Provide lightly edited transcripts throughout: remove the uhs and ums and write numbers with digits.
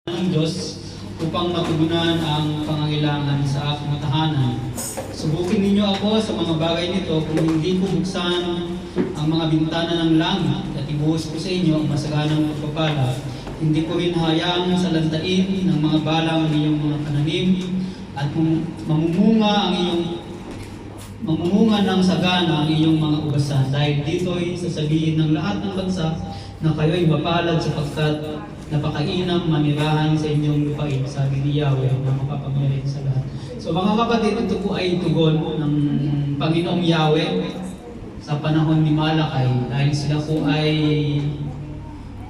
ng Diyos upang matugunan ang pangangailangan sa aking tahanan. Subukin ninyo ako sa mga bagay nito kung hindi ko buksan ang mga bintana ng langit at ibuhos ko sa inyo ang masaganang pagpapala. Hindi ko rin hayaang salantain ng mga balang ng iyong mga pananim at mamumunga ng sagana ang iyong mga ugasan. Dahil dito'y sasabihin ng lahat ng bansa na kayo'y mapalad sapagkat napakainam manirahan sa inyong lupain, sabi ni Yahweh na makapangyarihan sa lahat. So mga kapatid, ito po ay tugon ng Panginoong Yahweh sa panahon ni Malakay dahil sila po ay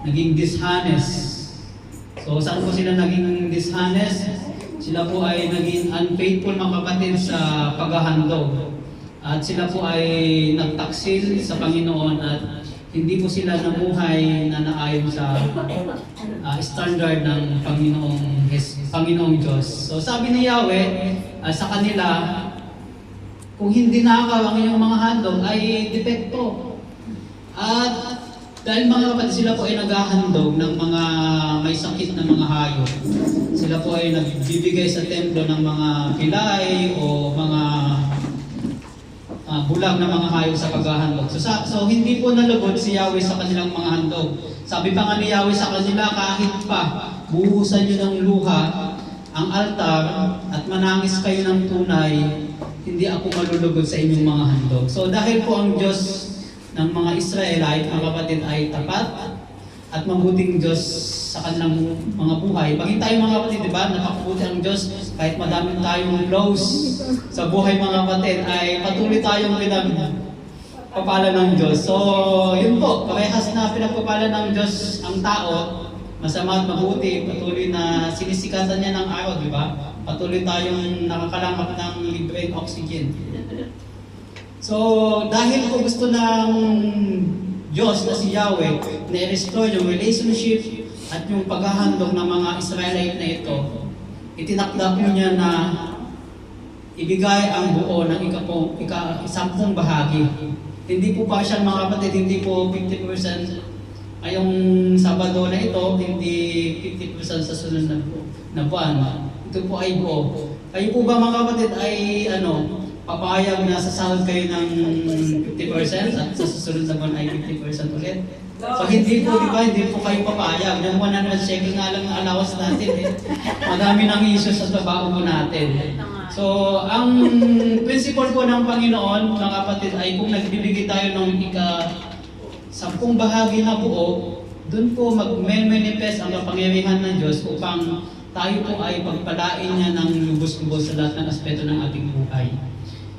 naging dishonest. So saan po sila naging dishonest? Sila po ay naging unfaithful mga kapatid sa paghahandog. At sila po ay nagtaksil sa Panginoon at hindi po sila namuhay na naayon sa standard ng Panginoong Diyos. So sabi ni Yahweh sa kanila, kung hindi nakakaw ang iyong mga handog ay depekto. At dahil mga kapatid, sila po ay naghahandog ng mga may sakit na mga hayop. Sila po ay nagbibigay sa templo ng mga pilay o mga bulag na mga hayop sa paghahandog. So hindi po nalugod si Yahweh sa kanilang mga handog. Sabi pa nga ni Yahweh sa kanila, kahit pa buhusan nyo ng luha ang altar at manangis kayo ng tunay, hindi ako malulugod sa inyong mga handog. So dahil po ang Diyos ng mga Israelite, mga kapatid, ay tapat at mabuting Diyos sa kanilang mga buhay. Pagin tayo mga kapatid, di ba? Napakabuti ang Diyos kahit madaming tayong lows sa buhay mga kapatid, ay patuloy tayong pinagpapala ng Diyos. So, yun po, parehas na pinagpapala ng Diyos ang tao, masama at mabuti, patuloy na sinisikatan niya ng araw, di ba? Patuloy tayong nakakalangap ng libreng oxygen. So, dahil po gusto ng Diyos na si Yahweh na i-restore yung relationship at yung paghahandog ng mga Israelite na ito, itinakda po niya na ibigay ang buo ng isampung bahagi. Hindi po partial mga kapatid, hindi po 50% ay yung Sabado na ito, hindi 50% sa sunod na buwan. Ito po ay buo. Kayo po ba mga kapatid ay papayag na sasahod kayo ng 50% at sa susunod na buwan ay 50% ulit? So hindi po, di ba, hindi po kayo papayag. Yung 100 shekel nga lang ang allowance natin eh. Madami ng issues sa trabaho po natin. So, ang principle po ng Panginoon, mga kapatid, ay kung nagbibigay tayo ng sampung bahagi na buo, doon po mag-manifest ang kapangyarihan ng Diyos upang tayo po ay pagpalain niya ng lubos-lubos sa lahat ng aspeto ng ating buhay.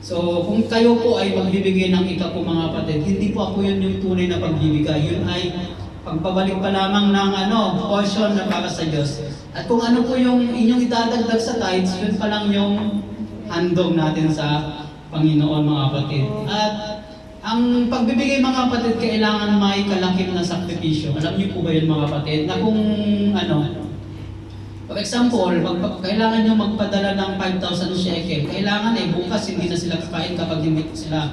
So, kung kayo po ay magbibigay ng ika po mga kapatid, hindi po ako yun yung tunay na pagbibigay. Yun ay pagpabalik pa lamang ng portion na para sa Diyos. At kung ano po yung inyong idadagdag sa tithes, yun pa lang yung handog natin sa Panginoon mga kapatid. At ang pagbibigay mga kapatid, kailangan may kalakip na sakripisyo. Alam niyo po ba yun mga kapatid? Na kung for example, kailangan nyo magpadala ng 5,000 shekel. Kailangan bukas hindi na sila kakain kapag hindi po sila,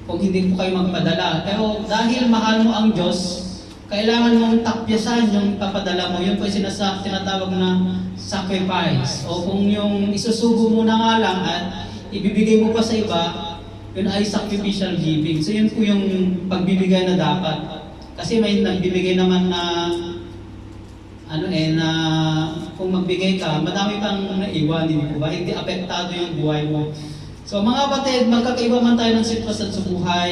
kung hindi po kayo magpadala. Pero dahil mahal mo ang Diyos, kailangan mong takpyasan yung papadala mo. Yun po yung tinatawag na sacrifice. O kung yung isusubo mo na nga lang at ibibigay mo pa sa iba, yun ay sacrificial giving. So yun po yung pagbibigay na dapat. Kasi may nagbibigay naman na na kung magbigay ka, madami pang naiwan, hindi po ba? Hindi apektado yung buhay mo. So mga kapatid, magkakaiba man tayo ng sitwasyon sa buhay.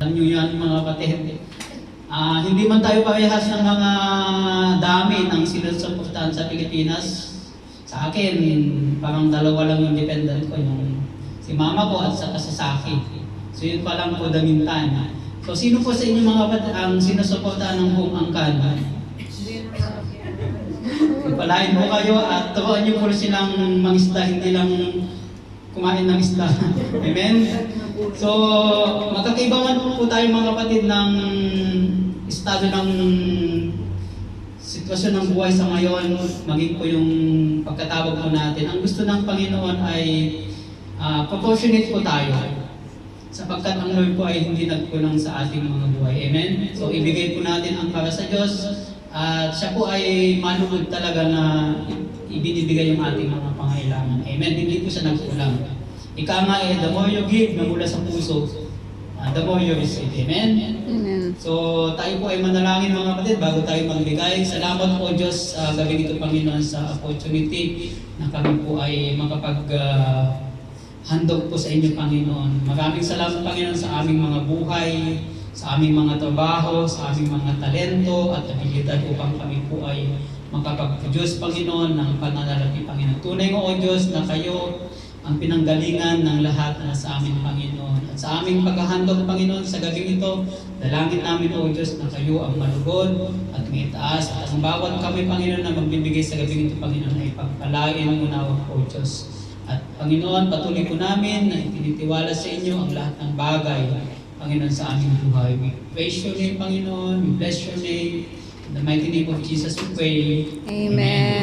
Alam nyo yan mga kapatid. Hindi man tayo parehas ng mga dami ng sinusuportahan sa Pilipinas. Sa akin, parang dalawa lang yung dependent ko, yung si mama ko at saka si Saki. So yun pa lang po damintan. So sino po sa inyo mga kapatid ang sinusuportahan ng buong angkan? Palain mo kayo at turuan niyo po silang mangisda, hindi lang kumain ng isda. Amen? So, magkakaiba man po tayo mga kapatid ng estado ng sitwasyon ng buhay sa ngayon, maging po yung pagkatawag po natin. Ang gusto ng Panginoon ay proportionate po tayo. Sapagkat ang Lord po ay hindi nagkulang sa ating mga buhay. Amen? So, ibigay po natin ang para sa Diyos. At siya po ay malugod talaga na ibinibigay yung ating mga pangailangan. Amen. Hindi po siya nagkulang. Ika nga the more you give na mula sa puso, the more you receive. Amen? Amen. So, tayo po ay manalangin mga kapatid bago tayo magbigay. Salamat po Diyos sa gabing ito, Panginoon, sa opportunity na kami po ay handog po sa inyo, Panginoon. Maraming salamat, Panginoon, sa aming mga buhay, sa aming mga trabaho, sa aming mga talento at abilidad upang kami po ay makapag-produce, Panginoon, ng pananalapi, Panginoon. Tunay mo, O Diyos, na kayo ang pinanggalingan ng lahat na sa amin, Panginoon. At sa aming paghahandog, Panginoon, sa gabing ito, dalangin namin, O Diyos, na kayo ang malugod at may taas. At ang bawat kami, Panginoon, na magbibigay sa gabing ito, Panginoon, ay pagpalain mo na, O Diyos. At Panginoon, patuloy po namin na itinitiwala sa inyo ang lahat ng bagay, Panginoon, sa aming buhay. We praise your name, Panginoon. We bless your name. In the mighty name of Jesus we pray. Amen.